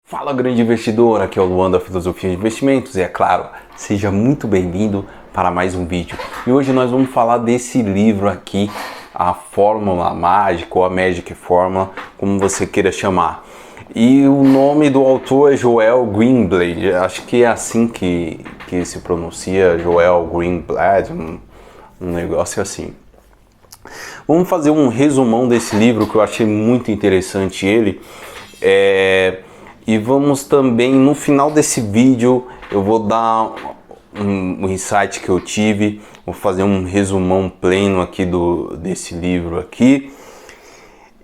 Fala, grande investidor, aqui é o Luan da Filosofia de Investimentos e é claro, seja muito bem-vindo para mais um vídeo. E hoje nós vamos falar desse livro aqui, a Fórmula Mágica ou a Magic Fórmula, como você queira chamar. E o nome do autor é Joel Greenblatt, acho que é assim que se pronuncia, Joel Greenblatt, um negócio assim. Vamos fazer um resumão desse livro que eu achei muito interessante ele. E vamos também, no final desse vídeo, eu vou dar um insight que eu tive, vou fazer um resumão pleno aqui desse livro aqui.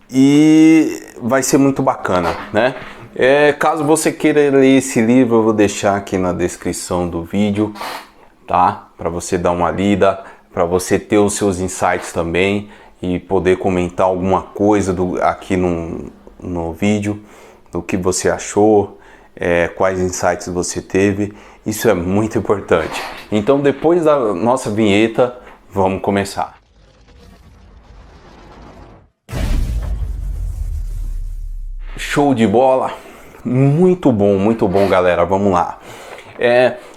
E vai ser muito bacana, né? Caso você queira ler esse livro, eu vou deixar aqui na descrição do vídeo, tá? Para você dar uma lida, para você ter os seus insights também e poder comentar alguma coisa aqui no vídeo, o que você achou, quais insights você teve. Isso é muito importante. Então, depois da nossa vinheta, vamos começar. Show de bola! Muito bom, galera. Vamos lá.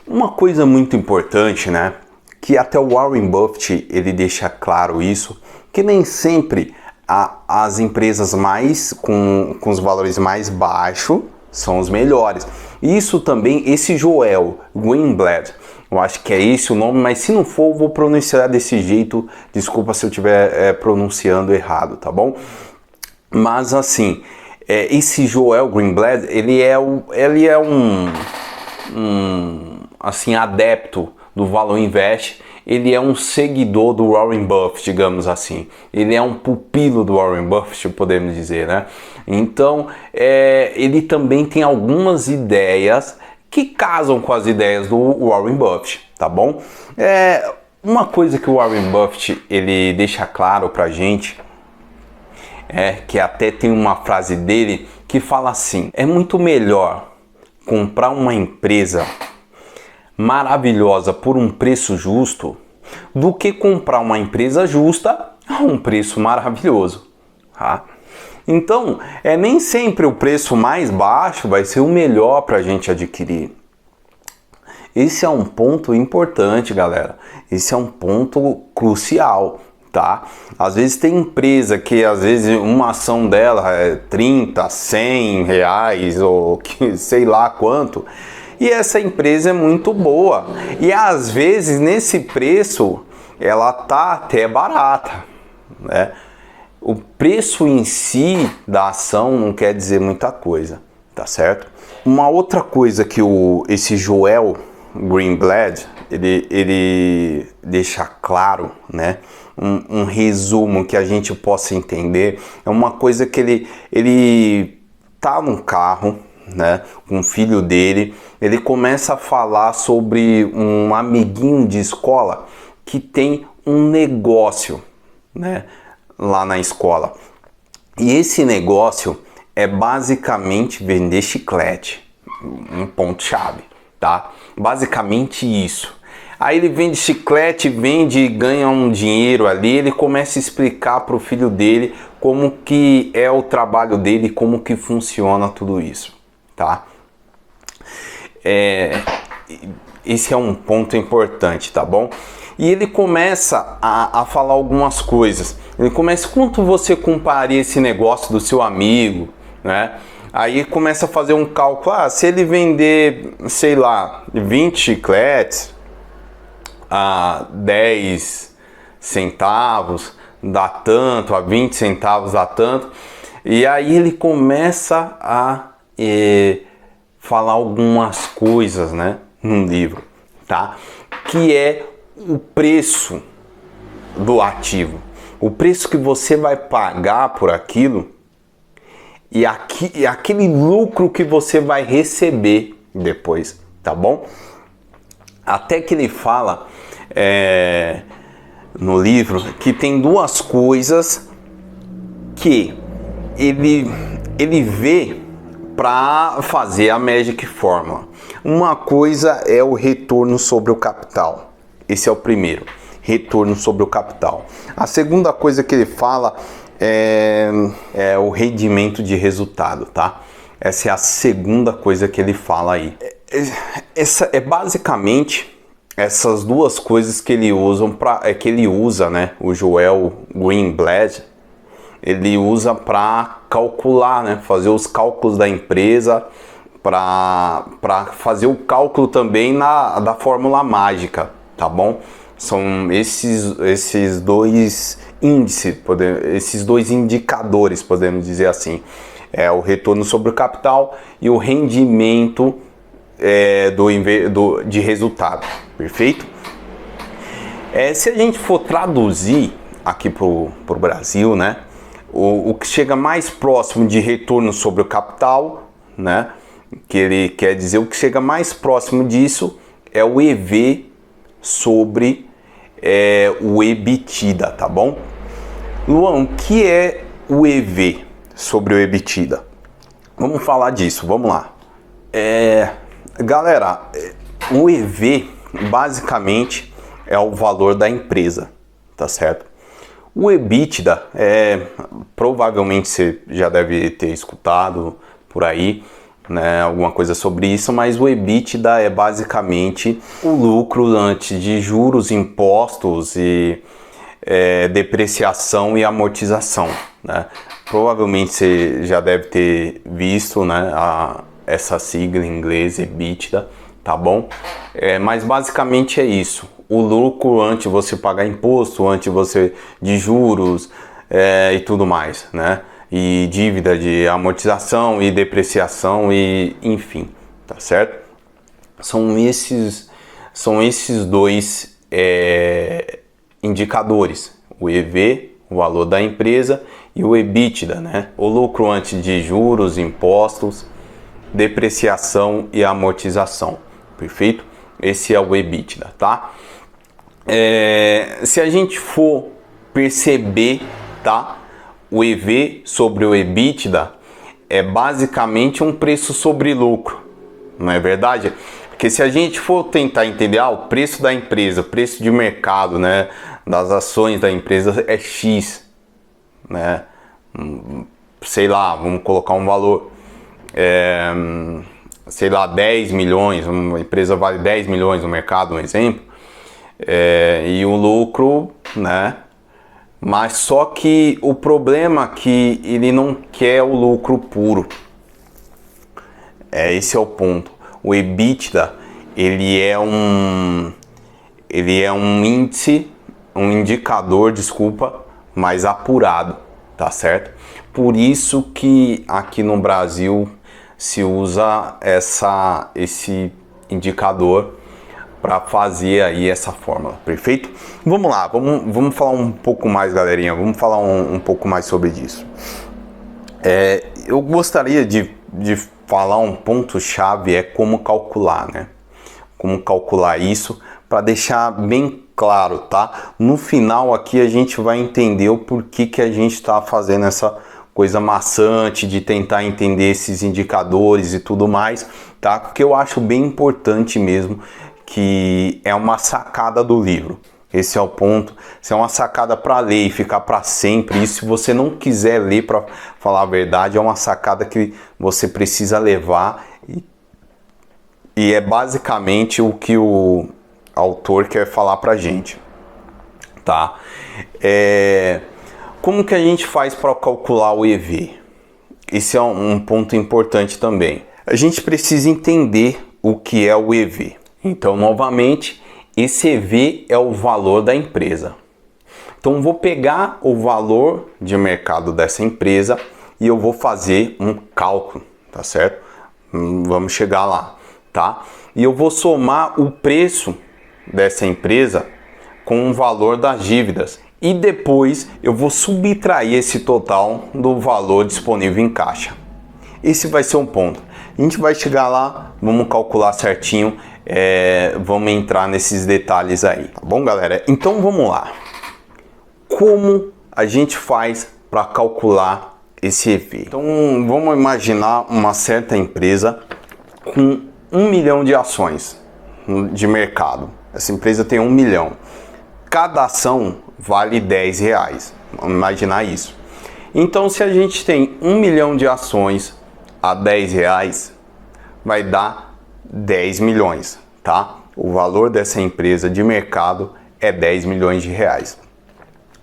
Uma coisa muito importante, né? Que até o Warren Buffett ele deixa claro isso, que nem sempre as empresas com os valores mais baixos são os melhores. Isso também, esse Joel Greenblatt, eu acho que é esse o nome, mas se não for, eu vou pronunciar desse jeito. Desculpa se eu estiver pronunciando errado, tá bom? Mas assim, esse Joel Greenblatt, ele é um assim, adepto do Valor Invest. Ele é um seguidor do Warren Buffett, digamos assim. Ele é um pupilo do Warren Buffett, podemos dizer, né? Então, ele também tem algumas ideias que casam com as ideias do Warren Buffett, tá bom? Uma coisa que o Warren Buffett ele deixa claro pra gente, que até tem uma frase dele que fala assim: é muito melhor comprar uma empresa maravilhosa por um preço justo do que comprar uma empresa justa a um preço maravilhoso, tá? Então, nem sempre o preço mais baixo vai ser o melhor para a gente adquirir. Esse é um ponto importante, galera. Esse é um ponto crucial, tá? Às vezes tem empresa que às vezes uma ação dela é 30, 100 reais ou que, sei lá quanto. E essa empresa é muito boa. E às vezes nesse preço ela tá até barata, né? O preço em si da ação não quer dizer muita coisa, tá certo? Uma outra coisa que esse Joel Greenblatt ele deixa claro, né? Um resumo que a gente possa entender. É uma coisa que ele tá num carro, né, com o filho dele. Ele começa a falar sobre um amiguinho de escola que tem um negócio, né, lá na escola. E esse negócio é basicamente vender chiclete, um ponto-chave, tá? Basicamente isso. Aí ele vende chiclete, ganha um dinheiro ali, ele começa a explicar para o filho dele como que é o trabalho dele, como que funciona tudo isso, tá? Esse é um ponto importante, tá bom? E ele começa a falar algumas coisas. Ele começa: quanto você compraria esse negócio do seu amigo, né? Aí começa a fazer um cálculo: se ele vender, sei lá, 20 chicletes a 10 centavos, dá tanto, a 20 centavos dá tanto. E aí ele começa a falar algumas coisas, né, no livro, tá? Que é o preço do ativo, o preço que você vai pagar por aquilo e aquele lucro que você vai receber depois, tá bom? Até que ele fala no livro que tem duas coisas que ele vê para fazer a Magic Fórmula. Uma coisa é o retorno sobre o capital. Esse é o primeiro, retorno sobre o capital. A segunda coisa que ele fala é o rendimento de resultado, tá? Essa é a segunda coisa que ele fala aí. Essa é basicamente essas duas coisas que ele usa, né? O Joel Greenblatt, ele usa para calcular, né? Fazer os cálculos da empresa, para fazer o cálculo também da fórmula mágica, tá bom? São esses dois índices, esses dois indicadores, podemos dizer assim. É o retorno sobre o capital e o rendimento de resultado, perfeito? Se a gente for traduzir aqui para o Brasil, né, o que chega mais próximo de retorno sobre o capital, né, que ele quer dizer, o que chega mais próximo disso é o EV sobre o EBITDA, tá bom? Luan, o que é o EV sobre o EBITDA? Vamos falar disso, vamos lá. Galera, o EV basicamente é o valor da empresa, tá certo? O EBITDA, provavelmente você já deve ter escutado por aí, né, alguma coisa sobre isso, mas o EBITDA é basicamente o lucro antes de juros, impostos e depreciação e amortização, né? Provavelmente você já deve ter visto, né, essa sigla em inglês, EBITDA, tá bom? Mas basicamente é isso. O lucro antes de você pagar imposto, antes de juros e tudo mais, né? E dívida de amortização e depreciação e enfim, tá certo? São esses dois indicadores, o EV, o valor da empresa, e o EBITDA, né? O lucro antes de juros, impostos, depreciação e amortização, perfeito? Esse é o EBITDA, tá? Se a gente for perceber, tá? O EV sobre o EBITDA é basicamente um preço sobre lucro, não é verdade? Porque se a gente for tentar entender, o preço da empresa, preço de mercado, né, das ações da empresa é X, né? Sei lá, vamos colocar um valor, sei lá, 10 milhões, uma empresa vale 10 milhões no mercado, um exemplo, e o lucro, né? Mas só que o problema é que ele não quer o lucro puro. Esse é o ponto. O EBITDA, ele é um índice, um indicador, desculpa, mais apurado, tá certo? Por isso que aqui no Brasil se usa esse indicador para fazer aí essa fórmula, perfeito? Vamos lá, vamos falar um pouco mais, galerinha, vamos falar um pouco mais sobre isso. Eu gostaria de falar um ponto-chave, como calcular, né? Como calcular isso, para deixar bem claro, tá? No final aqui a gente vai entender o porquê que a gente está fazendo essa coisa maçante de tentar entender esses indicadores e tudo mais, tá? Porque eu acho bem importante mesmo, que é uma sacada do livro. Esse é o ponto. Se é uma sacada para ler e ficar para sempre, e se você não quiser ler, para falar a verdade, é uma sacada que você precisa levar, e é basicamente o que o autor quer falar pra gente, tá? Como que a gente faz para calcular o EV? Esse é um ponto importante também. A gente precisa entender o que é o EV. Então, novamente, esse EV é o valor da empresa. Então, vou pegar o valor de mercado dessa empresa e eu vou fazer um cálculo, tá certo? Vamos chegar lá, tá? E eu vou somar o preço dessa empresa com o valor das dívidas. E depois eu vou subtrair esse total do valor disponível em caixa. Esse vai ser um ponto. A gente vai chegar lá, vamos calcular certinho, vamos entrar nesses detalhes aí, tá bom, galera? Então vamos lá. Como a gente faz para calcular esse EV? Então vamos imaginar uma certa empresa com 1 milhão de ações de mercado. Essa empresa tem 1 milhão. Cada ação vale R$10. Vamos imaginar isso. Então, se a gente tem 1 milhão de ações a R$ 10 vai dar 10 milhões, tá? O valor dessa empresa de mercado é 10 milhões de reais,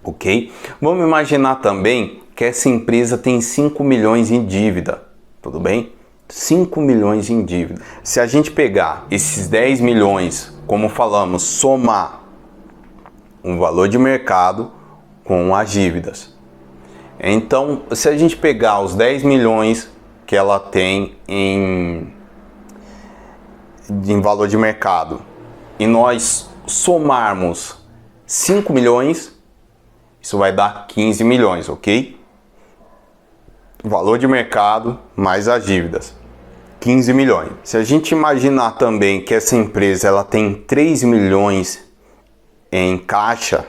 ok? Vamos imaginar também que essa empresa tem 5 milhões em dívida, tudo bem? 5 milhões em dívida. Se a gente pegar esses 10 milhões, como falamos, somar um valor de mercado com as dívidas. Então, se a gente pegar os 10 milhões que ela tem em valor de mercado e nós somarmos 5 milhões, isso vai dar 15 milhões, ok? Valor de mercado mais as dívidas, 15 milhões. Se a gente imaginar também que essa empresa ela tem 3 milhões em caixa,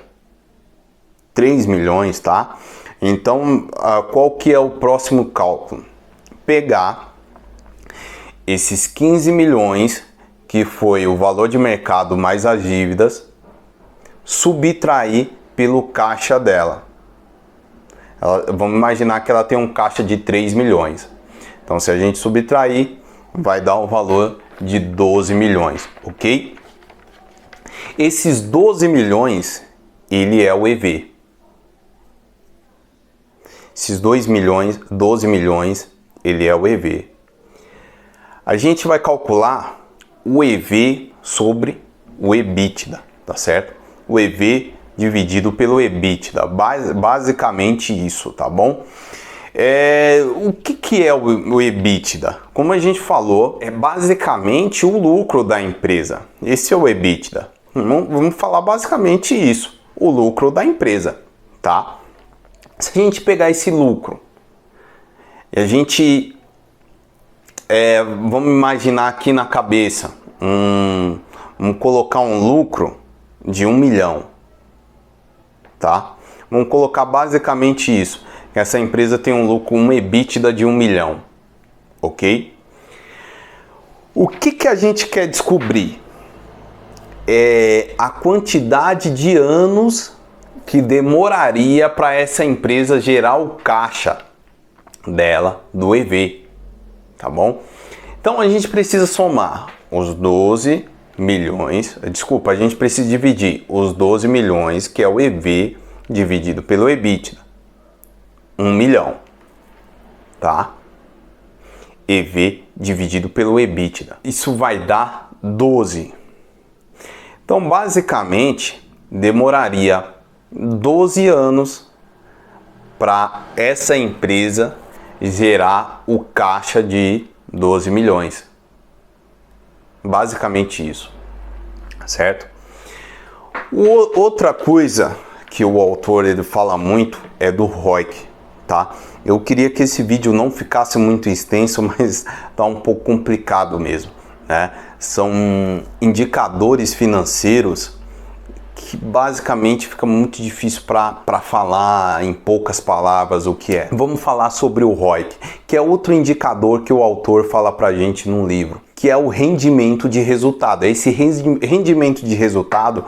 3 milhões, tá? Então, qual que é o próximo cálculo? Pegar esses 15 milhões, que foi o valor de mercado mais as dívidas, subtrair pelo caixa dela. Vamos imaginar que ela tem um caixa de 3 milhões. Então, se a gente subtrair, vai dar o valor de 12 milhões, ok? Esses 12 milhões, ele é o EV. Esses 12 milhões, ele é o EV. A gente vai calcular o EV sobre o EBITDA, tá certo? O EV dividido pelo EBITDA, basicamente isso, tá bom? O que é o EBITDA? Como a gente falou, é basicamente o lucro da empresa. Esse é o EBITDA. Vamos falar basicamente isso, o lucro da empresa, tá? Se a gente pegar esse lucro, e a gente, vamos imaginar aqui na cabeça, vamos colocar um lucro de 1 milhão, tá? Vamos colocar basicamente isso. Essa empresa tem um lucro, um EBITDA de 1 milhão, ok? O que a gente quer descobrir? É a quantidade de anos que demoraria para essa empresa gerar o caixa dela, do EV, tá bom? Então a gente precisa somar os 12 milhões, desculpa, a gente precisa dividir os 12 milhões, que é o EV, dividido pelo EBITDA. 1 milhão, tá? EV dividido pelo EBITDA. Isso vai dar 12. Então, basicamente, demoraria 12 anos para essa empresa gerar o caixa de 12 milhões. Basicamente isso, certo? Outra coisa que o autor ele fala muito é do ROIC, tá? Eu queria que esse vídeo não ficasse muito extenso, mas tá um pouco complicado mesmo, né? São indicadores financeiros que basicamente fica muito difícil para falar em poucas palavras o que é. Vamos falar sobre o ROIC, que é outro indicador que o autor fala pra gente no livro, que é o rendimento de resultado. Esse rendimento de resultado,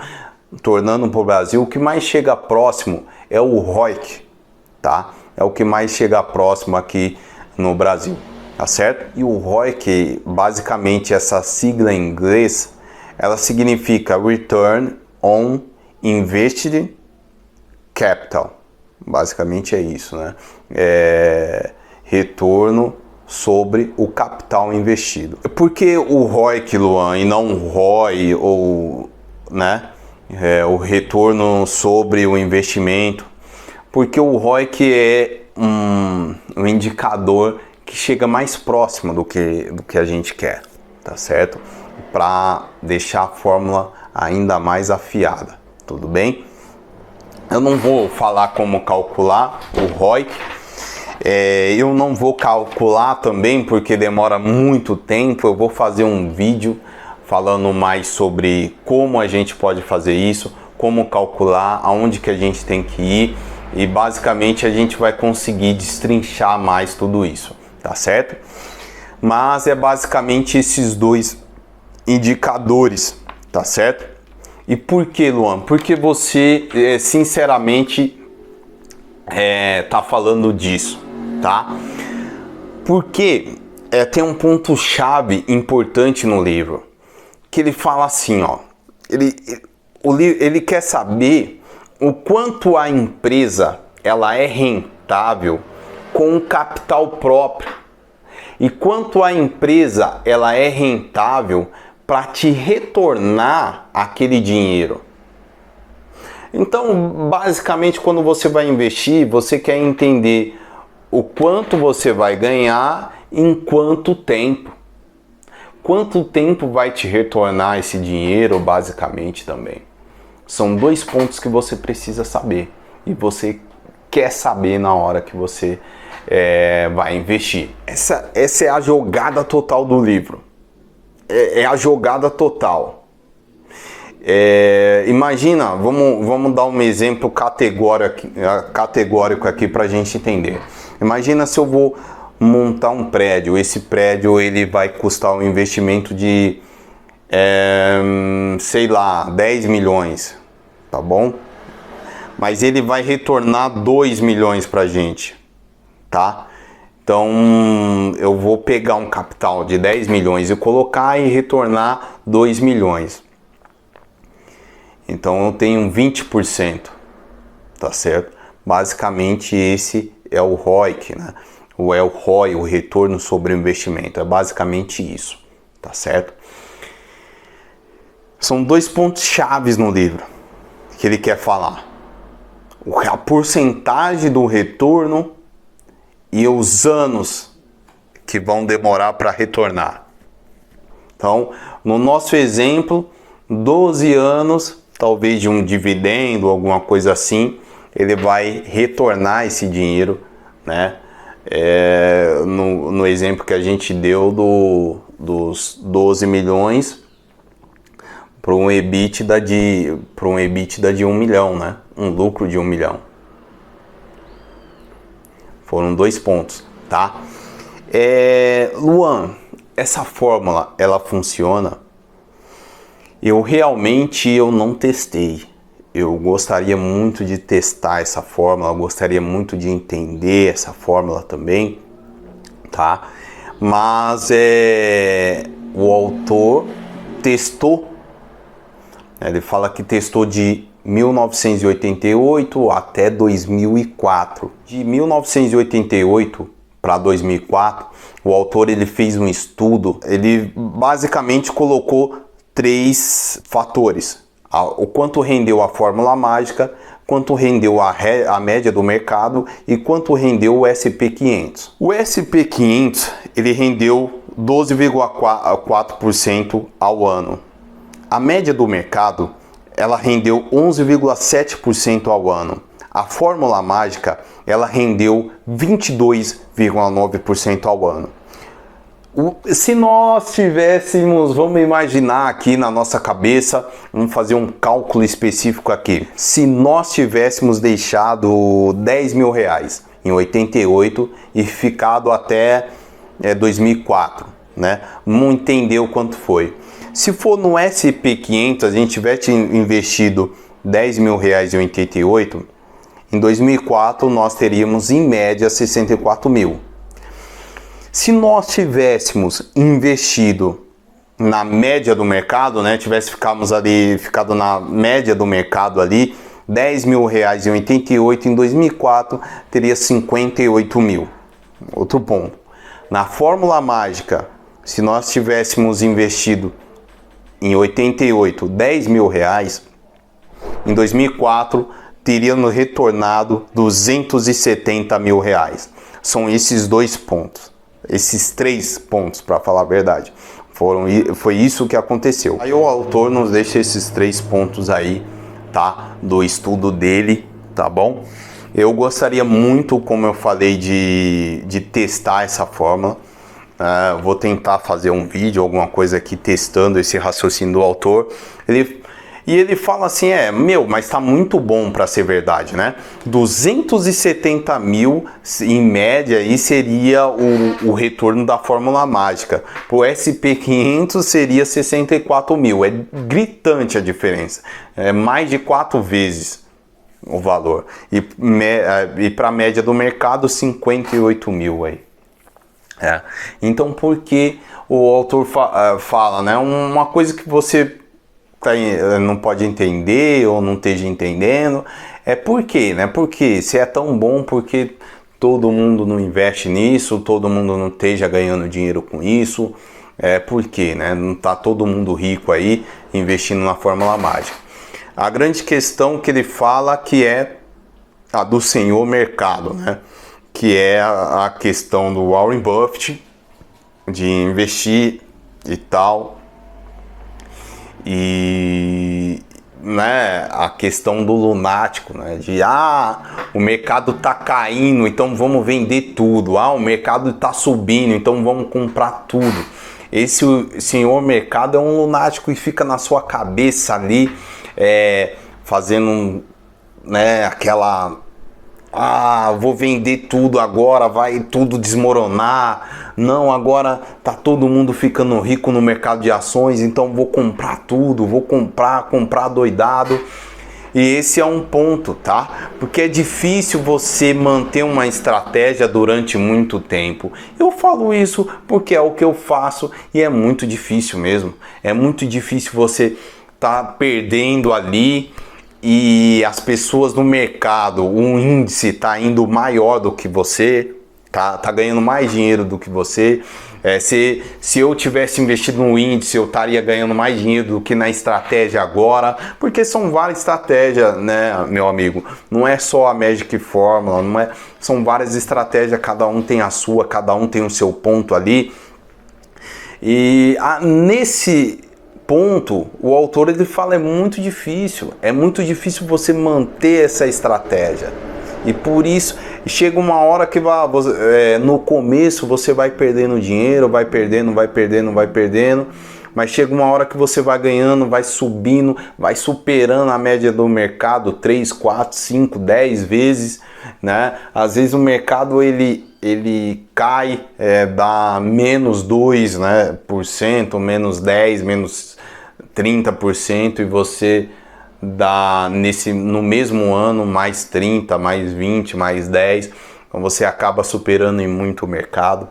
tornando para o Brasil, o que mais chega próximo é o ROIC, tá? É o que mais chega próximo aqui no Brasil, tá certo? E o ROIC, basicamente essa sigla em inglês, ela significa Return on Invested Capital. Basicamente é isso, né? Retorno sobre o capital investido. Por que o ROIC, Luan, e não o ROI, ou, né? O retorno sobre o investimento? Porque o ROIC é um indicador que chega mais próximo do que a gente quer, tá certo? Para deixar a fórmula ainda mais afiada, tudo bem? Eu não vou falar como calcular o ROIC, eu não vou calcular também porque demora muito tempo. Eu vou fazer um vídeo falando mais sobre como a gente pode fazer isso, como calcular, aonde que a gente tem que ir, e basicamente a gente vai conseguir destrinchar mais tudo isso, tá certo? Mas é basicamente esses dois indicadores, tá certo? E por que, Luan? Porque você, sinceramente, tá falando disso, tá? Porque tem um ponto-chave importante no livro, que ele fala assim, ó, ele quer saber o quanto a empresa ela é rentável com o capital próprio e quanto a empresa ela é rentável para te retornar aquele dinheiro. Então, basicamente, quando você vai investir, você quer entender o quanto você vai ganhar em quanto tempo. Quanto tempo vai te retornar esse dinheiro, basicamente, também. São dois pontos que você precisa saber e você quer saber na hora que você vai investir. Essa é a jogada total do livro. É a jogada total. Imagina, vamos dar um exemplo categórico aqui para a gente entender. Imagina se eu vou montar um prédio. Esse prédio ele vai custar um investimento de, sei lá, 10 milhões, tá bom? Mas ele vai retornar 2 milhões para a gente, tá? Então eu vou pegar um capital de 10 milhões e colocar e retornar 2 milhões. Então eu tenho 20%, tá certo? Basicamente esse é o ROIC, né? Ou é o ROI, o retorno sobre o investimento. É basicamente isso, tá certo? São dois pontos chaves no livro que ele quer falar. A porcentagem do retorno e os anos que vão demorar para retornar. Então, no nosso exemplo, 12 anos, talvez de um dividendo, alguma coisa assim, ele vai retornar esse dinheiro, né? No exemplo que a gente deu dos 12 milhões para um EBITDA de 1 milhão, né? Um lucro de 1 milhão. Foram 2 pontos, tá? Luan, essa fórmula, ela funciona? Eu realmente não testei. Eu gostaria muito de testar essa fórmula, eu gostaria muito de entender essa fórmula também, tá? Mas o autor testou, ele fala que testou de 1988 até 2004. De 1988 para 2004, o autor ele fez um estudo, ele basicamente colocou 3 fatores. O quanto rendeu a fórmula mágica, quanto rendeu a média do mercado e quanto rendeu o SP500. O SP500 ele rendeu 12,4% ao ano. A média do mercado ela rendeu 11,7% ao ano. A fórmula mágica ela rendeu 22,9% ao ano. Se nós tivéssemos, vamos imaginar aqui na nossa cabeça, vamos fazer um cálculo específico aqui. Se nós tivéssemos deixado 10 mil reais em 88 e ficado até 2004, né? Vamos entender o quanto foi. Se for no SP500, a gente tivesse investido 10 mil reais em 88, em 2004 nós teríamos em média 64 mil. Se nós tivéssemos investido na média do mercado, né, ficado na média do mercado ali, 10 mil reais em 88, em 2004 teria 58 mil. Outro ponto. Na fórmula mágica, se nós tivéssemos investido em 88 10 mil reais, em 2004 teríamos retornado 270 mil reais. São esses 2 pontos. Esses 3 pontos, para falar a verdade. Foi isso que aconteceu. Aí o autor nos deixa esses 3 pontos aí, tá? Do estudo dele, tá bom? Eu gostaria muito, como eu falei, de testar essa fórmula. Vou tentar fazer um vídeo, alguma coisa aqui, testando esse raciocínio do autor. Ele fala assim, mas tá muito bom para ser verdade, né? 270 mil em média aí seria o retorno da fórmula mágica. O SP500 seria 64 mil. É gritante a diferença. É mais de 4 vezes o valor. E para a média do mercado, 58 mil aí. É. Então, por que o autor fala, né? Uma coisa que você não pode entender ou não esteja entendendo é por quê, né? Porque se é tão bom, porque todo mundo não investe nisso, todo mundo não esteja ganhando dinheiro com isso, por quê, né? Não está todo mundo rico aí investindo na fórmula mágica. A grande questão que ele fala que é a do senhor mercado, né? Que é a questão do Warren Buffett, de investir e tal, e né, a questão do lunático, né, de o mercado tá caindo, então vamos vender tudo, o mercado tá subindo, então vamos comprar tudo. Esse senhor mercado é um lunático e fica na sua cabeça ali, fazendo né, aquela vou vender tudo agora, vai tudo desmoronar. Não, agora tá todo mundo ficando rico no mercado de ações, então vou comprar tudo, vou comprar doidado. E esse é um ponto, tá? Porque é difícil você manter uma estratégia durante muito tempo. Eu falo isso porque é o que eu faço e é muito difícil mesmo. É muito difícil você tá perdendo ali e as pessoas no mercado, o índice tá indo maior do que você, tá ganhando mais dinheiro do que você. Se eu tivesse investido no índice, eu estaria ganhando mais dinheiro do que na estratégia agora, porque são várias estratégias, né, meu amigo? Não é só a Magic Fórmula, são várias estratégias, cada um tem a sua, cada um tem o seu ponto ali. E nesse ponto, o autor ele fala é muito difícil você manter essa estratégia. E por isso chega uma hora que no começo você vai perdendo dinheiro, vai perdendo, mas chega uma hora que você vai ganhando, vai subindo, vai superando a média do mercado 3, 4, 5, 10 vezes, né? Às vezes o mercado ele cai, dá menos 2, né, por cento, menos 10, menos 30%, e você dá no mesmo ano mais 30, mais 20, mais 10, então você acaba superando em muito o mercado.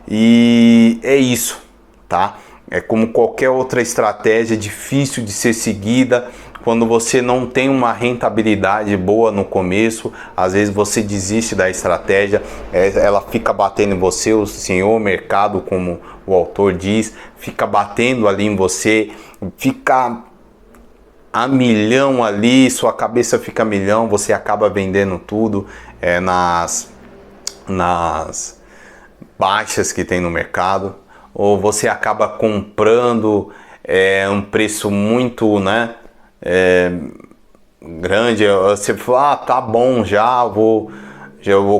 E é isso, tá? É como qualquer outra estratégia, difícil de ser seguida. Quando você não tem uma rentabilidade boa no começo, às vezes você desiste da estratégia, ela fica batendo em você, o senhor mercado, como o autor diz, fica batendo ali em você, fica a milhão ali, sua cabeça fica a milhão, você acaba vendendo tudo nas baixas que tem no mercado, ou você acaba comprando um preço muito, né, grande. Você fala, tá bom, já vou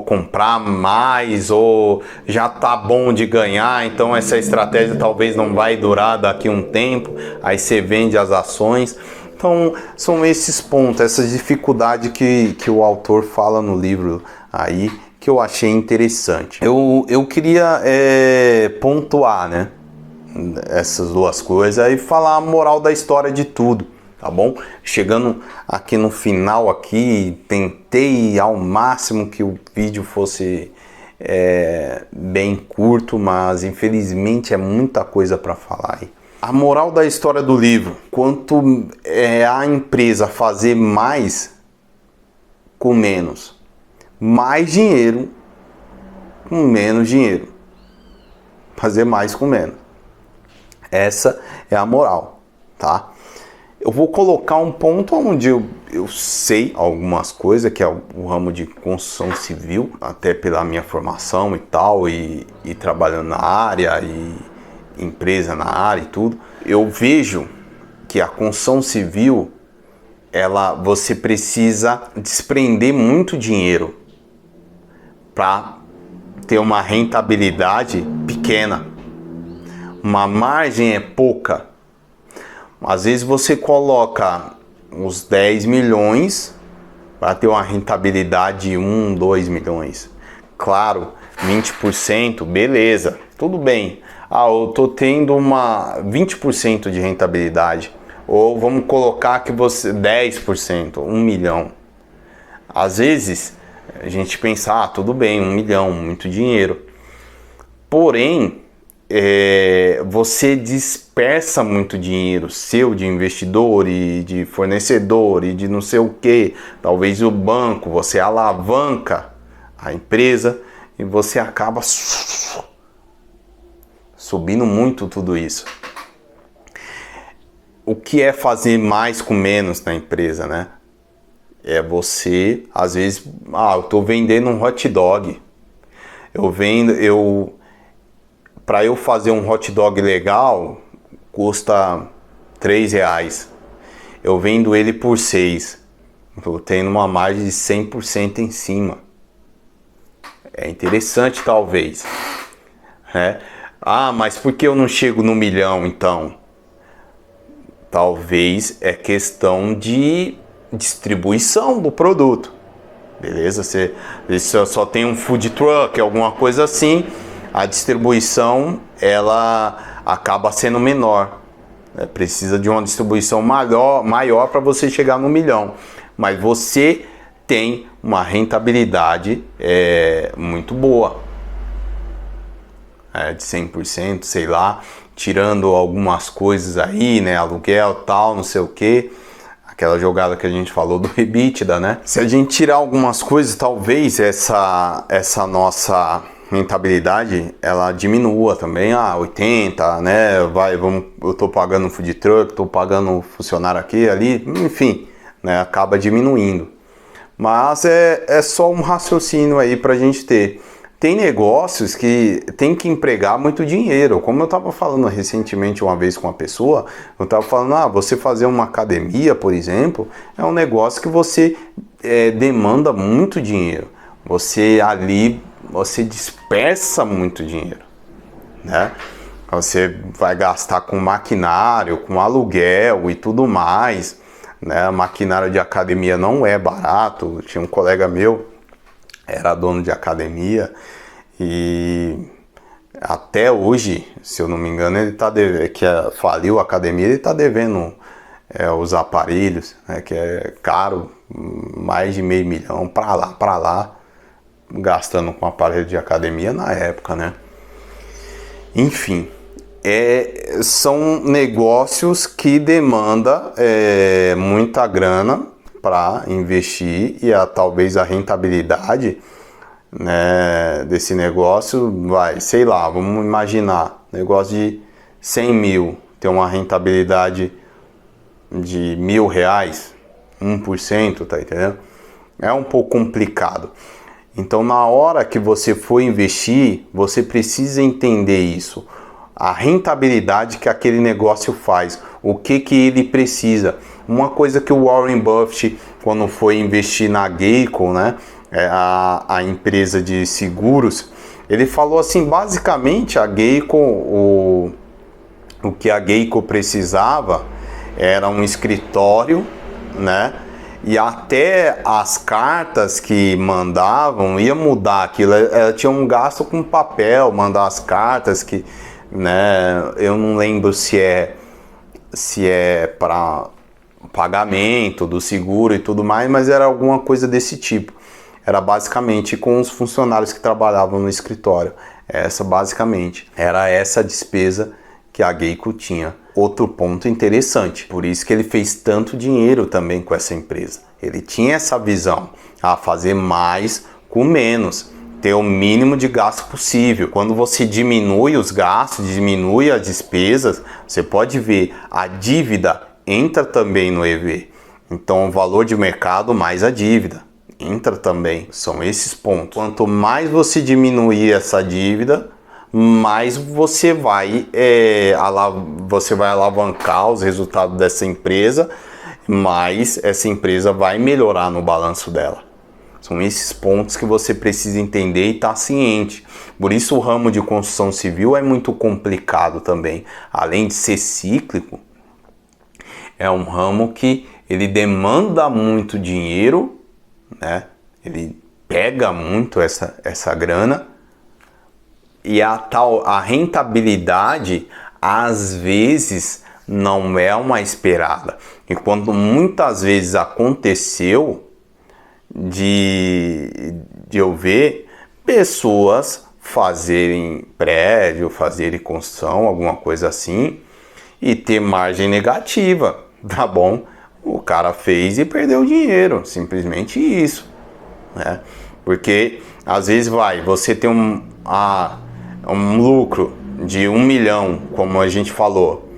comprar mais, ou já tá bom de ganhar, então essa estratégia talvez não vai durar daqui a um tempo, aí você vende as ações. Então são esses pontos, essa dificuldade que o autor fala no livro aí, que eu achei interessante. Eu queria pontuar, né, essas duas coisas e falar a moral da história de tudo, tá bom? Chegando aqui no final aqui, tentei ao máximo que o vídeo fosse bem curto, mas infelizmente é muita coisa para falar aí. A moral da história do livro: quanto a empresa fazer mais com menos, mais dinheiro com menos dinheiro. Fazer mais com menos. Essa é a moral, tá? Eu vou colocar um ponto onde eu sei algumas coisas, que é o ramo de construção civil, até pela minha formação e tal, e trabalhando na área, e empresa na área e tudo. Eu vejo que a construção civil, você precisa desprender muito dinheiro para ter uma rentabilidade pequena. Uma margem é pouca. Às vezes você coloca uns 10 milhões para ter uma rentabilidade de 1, 2 milhões. Claro, 20%, beleza, tudo bem. Eu estou tendo 20% de rentabilidade. Ou vamos colocar que você 10%, 1 milhão. Às vezes a gente pensa, tudo bem, 1 milhão, muito dinheiro. Porém, você dispersa muito dinheiro seu de investidor e de fornecedor e de não sei o que, talvez o banco, você alavanca a empresa e você acaba subindo muito tudo isso. O que é fazer mais com menos na empresa, né? É você, às vezes, eu estou vendendo um hot dog. Para eu fazer um hot dog legal, custa R$3. Eu vendo ele por 6. Eu tenho uma margem de 100% em cima. É interessante, talvez. Né? Mas por que eu não chego no 1.000.000, então? Talvez é questão de distribuição do produto. Beleza? Você só tem um food truck, alguma coisa assim, a distribuição ela acaba sendo menor. Precisa de uma distribuição maior para você chegar no 1.000.000. Mas você tem uma rentabilidade muito boa. De 100%, sei lá, tirando algumas coisas aí, né, aluguel, tal, não sei o que, aquela jogada que a gente falou do EBITDA, né? Se a gente tirar algumas coisas, talvez essa nossa rentabilidade, ela diminua também, 80, né, eu tô pagando food truck, tô pagando funcionário aqui, ali, enfim, né, acaba diminuindo. Mas é só um raciocínio aí pra gente ter. Tem negócios que tem que empregar muito dinheiro. Como eu estava falando recentemente uma vez com uma pessoa, eu estava falando, você fazer uma academia, por exemplo, é um negócio que você demanda muito dinheiro. Você dispersa muito dinheiro, né? Você vai gastar com maquinário, com aluguel e tudo mais, né? Maquinário de academia não é barato. Tinha um colega meu, era dono de academia e até hoje, se eu não me engano, ele tá faliu a academia, ele está devendo os aparelhos, né, que é caro, mais de R$500.000 para lá, gastando com aparelho de academia na época, né? Enfim, são negócios que demandam muita grana para investir e talvez a rentabilidade, né, desse negócio sei lá, vamos imaginar, negócio de 100 mil, ter uma rentabilidade de R$1.000, 1%, tá entendendo? É um pouco complicado. Então, na hora que você for investir, você precisa entender isso. A rentabilidade que aquele negócio faz, o que ele precisa. Uma coisa que o Warren Buffett, quando foi investir na Geico, né, a empresa de seguros, ele falou assim, basicamente a Geico, o que a Geico precisava era um escritório, né, e até as cartas que mandavam ia mudar aquilo. Ela tinha um gasto com papel, mandar as cartas que, né, eu não lembro se é para pagamento do seguro e tudo mais, mas era alguma coisa desse tipo. Era basicamente com os funcionários que trabalhavam no escritório. Basicamente era essa a despesa que a Geico tinha. Outro ponto interessante, por isso que ele fez tanto dinheiro também com essa empresa. Ele tinha essa visão, fazer mais com menos, ter o mínimo de gasto possível. Quando você diminui os gastos, diminui as despesas, você pode ver a dívida entra também no EV. Então o valor de mercado mais a dívida entra também. São esses pontos. Quanto mais você diminuir essa dívida, mais você vai alavancar os resultados dessa empresa, mais essa empresa vai melhorar no balanço dela. São esses pontos que você precisa entender e estar ciente. Por isso o ramo de construção civil é muito complicado também. Além de ser cíclico, é um ramo que ele demanda muito dinheiro, né? Ele pega muito essa grana. E a rentabilidade, às vezes, não é uma esperada. E quando muitas vezes aconteceu de eu ver pessoas fazerem prédio, fazerem construção, alguma coisa assim, e ter margem negativa, tá bom? O cara fez e perdeu dinheiro, simplesmente isso, né? Porque às vezes você tem um lucro de 1 milhão, como a gente falou,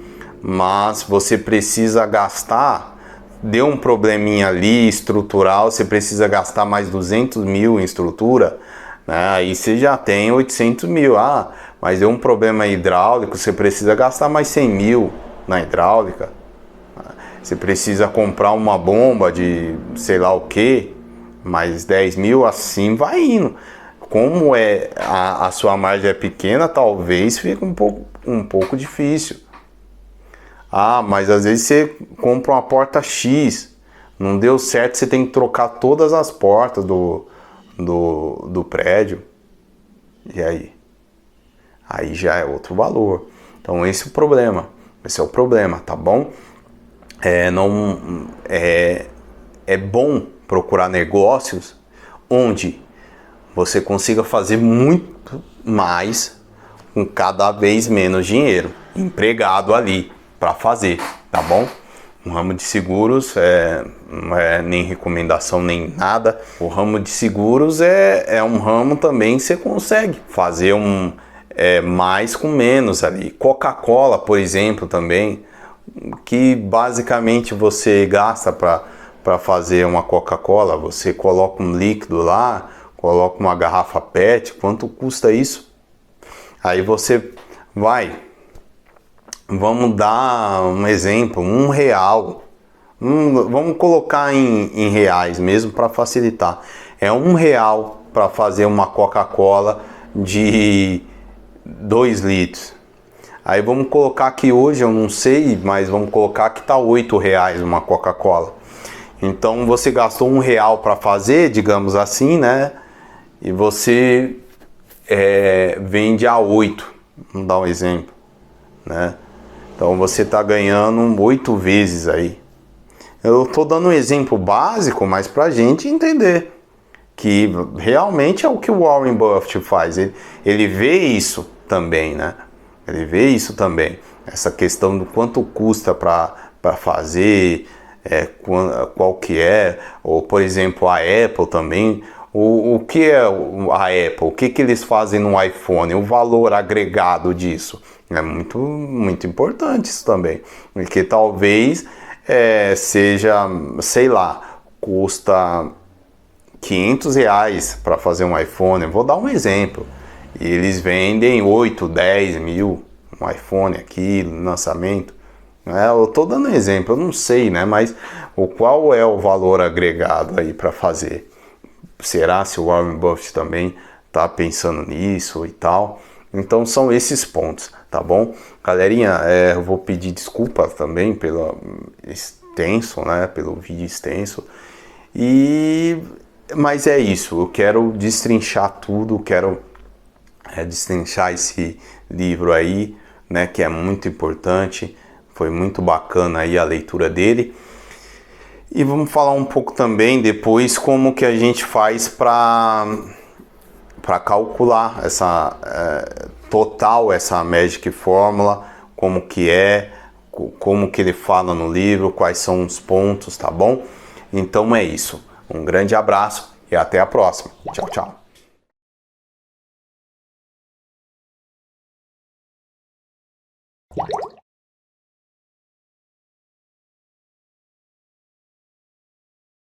mas você precisa gastar, deu um probleminha ali estrutural, você precisa gastar mais 200 mil em estrutura, né? Aí você já tem 800 mil, mas deu um problema hidráulico, você precisa gastar mais 100 mil na hidráulica, você precisa comprar uma bomba de sei lá o que, mais 10 mil, assim vai indo. Como a sua margem é pequena, talvez fique um pouco difícil. Mas às vezes você compra uma porta X, não deu certo, você tem que trocar todas as portas do prédio. E aí? Aí já é outro valor. Então esse é o problema. Esse é o problema, tá bom? É bom procurar negócios onde você consiga fazer muito mais com cada vez menos dinheiro empregado ali para fazer, tá bom? O ramo de seguros não é nem recomendação nem nada. O ramo de seguros é um ramo também que você consegue fazer mais com menos ali. Coca-Cola, por exemplo, também, que basicamente você gasta para fazer uma Coca-Cola, você coloca um líquido lá, coloca uma garrafa PET, quanto custa isso? Aí você vamos dar um exemplo, R$1. Vamos colocar em reais mesmo para facilitar. É R$1 para fazer uma Coca-Cola de 2 litros. Aí vamos colocar que hoje, eu não sei, mas vamos colocar que tá R$8 uma Coca-Cola. Então você gastou R$1 para fazer, digamos assim, né? E você vende a 8, vamos dar um exemplo, né? Então você está ganhando 8 vezes aí. Eu estou dando um exemplo básico, mas para a gente entender que realmente é o que o Warren Buffett faz. Ele vê isso também, né? Ele vê isso também. Essa questão do quanto custa para fazer, qual que é, ou por exemplo a Apple também. O que é a Apple? O que eles fazem no iPhone? O valor agregado disso. É muito, muito importante isso também. Porque talvez seja, sei lá, custa R$500 para fazer um iPhone. Eu vou dar um exemplo. E eles vendem 8, 10 mil um iPhone aqui, lançamento. Eu estou dando um exemplo, eu não sei, né? Mas qual é o valor agregado aí para fazer? Será se o Warren Buffett também está pensando nisso e tal? Então são esses pontos, tá bom? Galerinha, eu vou pedir desculpa também pelo extenso, né? Pelo vídeo extenso. Mas é isso, eu quero destrinchar tudo, quero destrinchar esse livro aí, né? Que é muito importante, foi muito bacana aí a leitura dele. E vamos falar um pouco também depois como que a gente faz para calcular essa essa Magic Fórmula, como que ele fala no livro, quais são os pontos, tá bom? Então é isso. Um grande abraço e até a próxima. Tchau, tchau.